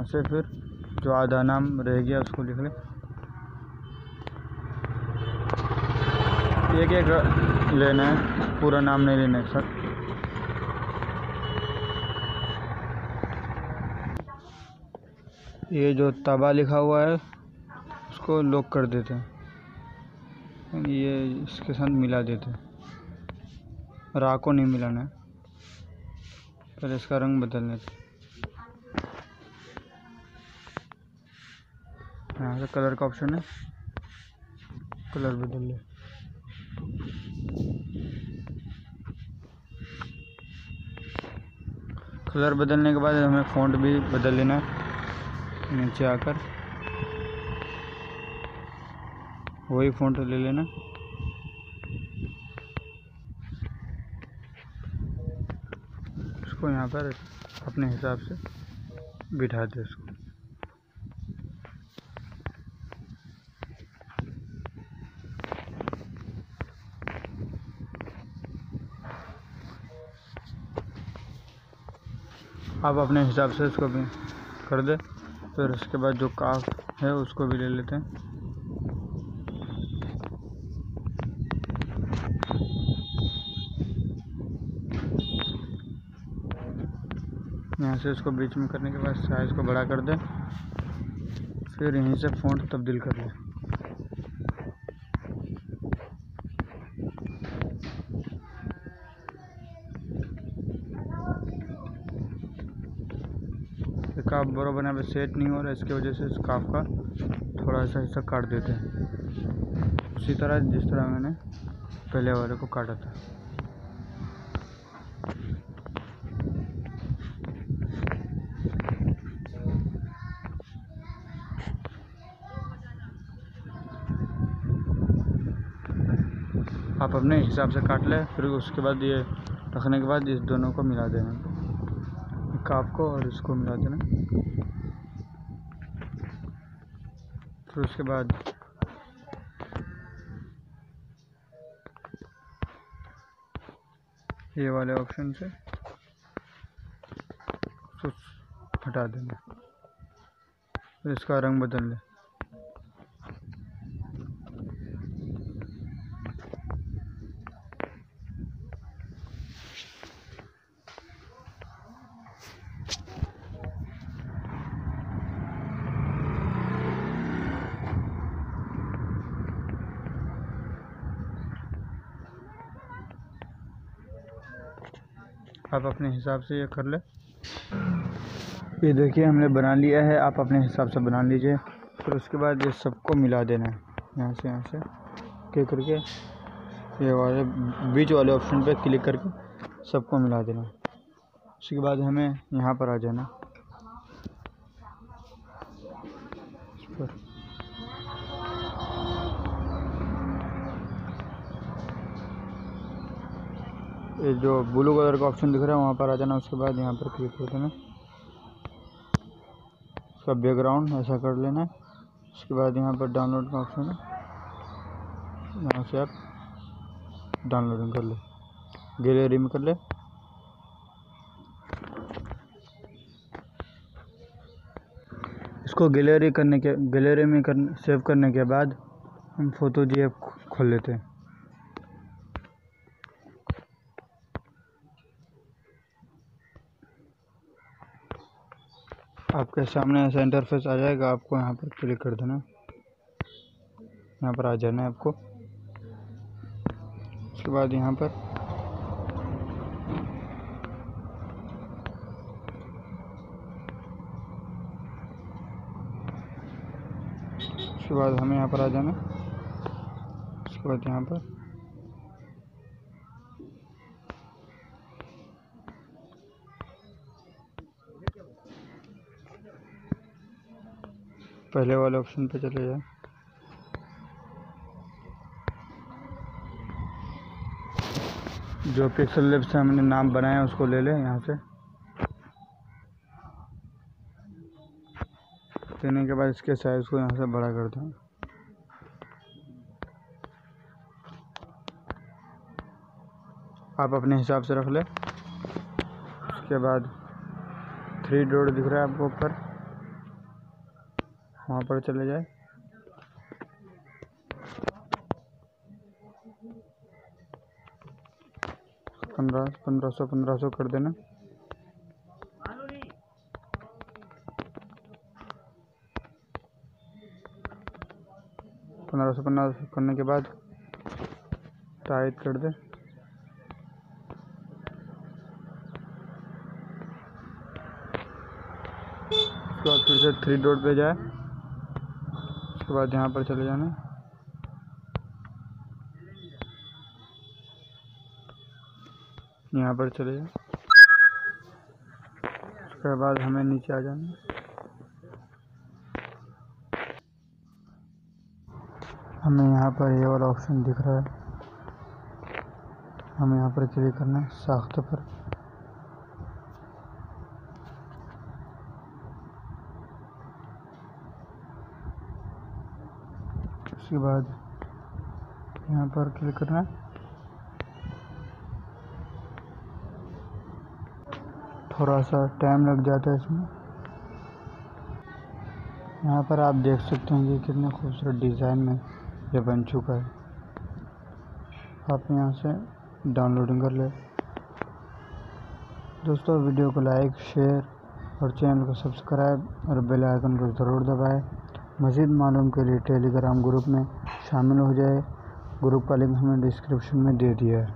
यहाँ से फिर जो आधा नाम रह गया उसको लिख लें। एक एक लेना है, पूरा नाम नहीं लेना है सर। ये जो तबा लिखा हुआ है उसको लॉक कर देते हैं, ये इसके साथ मिला देते हैं। रा को नहीं मिलाना है, पहले इसका रंग बदल लेते हैं। यहाँ से कलर का ऑप्शन है, कलर बदल ले। कलर बदलने के बाद हमें फ़ॉन्ट भी बदल लेना है। नीचे आकर वही फ़ॉन्ट ले लेना, उसको यहाँ पर अपने हिसाब से बिठा दे उसको। आप अपने हिसाब से इसको भी कर दे। फिर उसके बाद जो काफ है उसको भी ले लेते हैं। यहाँ से इसको बीच में करने के बाद साइज़ को बड़ा कर दें। फिर यहीं से फ़ॉन्ट तब्दील कर लें। काफ बराबर यहाँ पे सेट नहीं हो रहा है, इसकी वजह से इस काफ का थोड़ा सा हिस्सा काट देते हैं, उसी तरह जिस तरह मैंने पहले वाले को काटा था। आप अपने हिसाब से काट लें। फिर उसके बाद ये रखने के बाद इस दोनों को मिला देना, काफ को और इसको मिला देना। फिर उसके बाद ये वाले ऑप्शन से हटा देना। फिर इसका रंग बदल लें। आप अपने हिसाब से ये कर ले। ये देखिए हमने बना लिया है, आप अपने हिसाब से बना लीजिए। फिर उसके बाद ये सबको मिला देना है, यहाँ से क्लिक करके ये वाले बीच वाले ऑप्शन पे क्लिक करके सबको मिला देना। उसके बाद हमें यहाँ पर आ जाना, इस पर ये जो ब्लू कलर का ऑप्शन दिख रहा है वहाँ पर आ जाना। उसके बाद यहाँ पर क्लिक कर देना, उसका बैकग्राउंड ऐसा कर लेना। उसके बाद यहाँ पर डाउनलोड का ऑप्शन है, यहाँ से आप डाउनलोडिंग कर ले, गैलरी में कर ले। इसको गैलरी में सेव करने के बाद हम फोटोजी ऐप खोल लेते हैं। आपके सामने ऐसा इंटरफेस आ जाएगा, आपको यहाँ पर क्लिक कर देना, यहाँ पर आ जाना है आपको। उसके बाद यहाँ पर उसके बाद हमें यहाँ पर आ जाना। उसके बाद यहाँ पर पहले वाले ऑप्शन पे चले जाए। जो पिक्सेलैब से हमने नाम बनाया उसको ले लें। यहाँ से लेने के बाद इसके साइज़ को यहाँ से बड़ा कर दें। आप अपने हिसाब से रख लें। उसके बाद 3 डॉट दिख रहा है आपको ऊपर, वहाँ पर चले जाए। पंद्रह सौ कर देना। पंद्रह सौ करने के बाद टाइट कर दे। उसके बाद फिर से 3 डॉट पे जाए। उसके बाद यहाँ पर चले जाना। यहाँ पर चले जाए। उसके बाद हमें नीचे आ जाना। हमें यहाँ पर ये वाला ऑप्शन दिख रहा है, हमें यहाँ पर क्लिक करना है साख्त पर। उसके बाद यहाँ पर क्लिक करना है। थोड़ा सा टाइम लग जाता है इसमें। यहाँ पर आप देख सकते हैं कि कितने खूबसूरत डिज़ाइन में ये बन चुका है। आप यहाँ से डाउनलोडिंग कर ले। दोस्तों, वीडियो को लाइक, शेयर और चैनल को सब्सक्राइब और बेल आइकन को ज़रूर दबाएं। मज़ीद मालूम के लिए टेलीग्राम ग्रुप में शामिल हो जाए। ग्रुप का लिंक हमने डिस्क्रिप्शन में दे दिया है।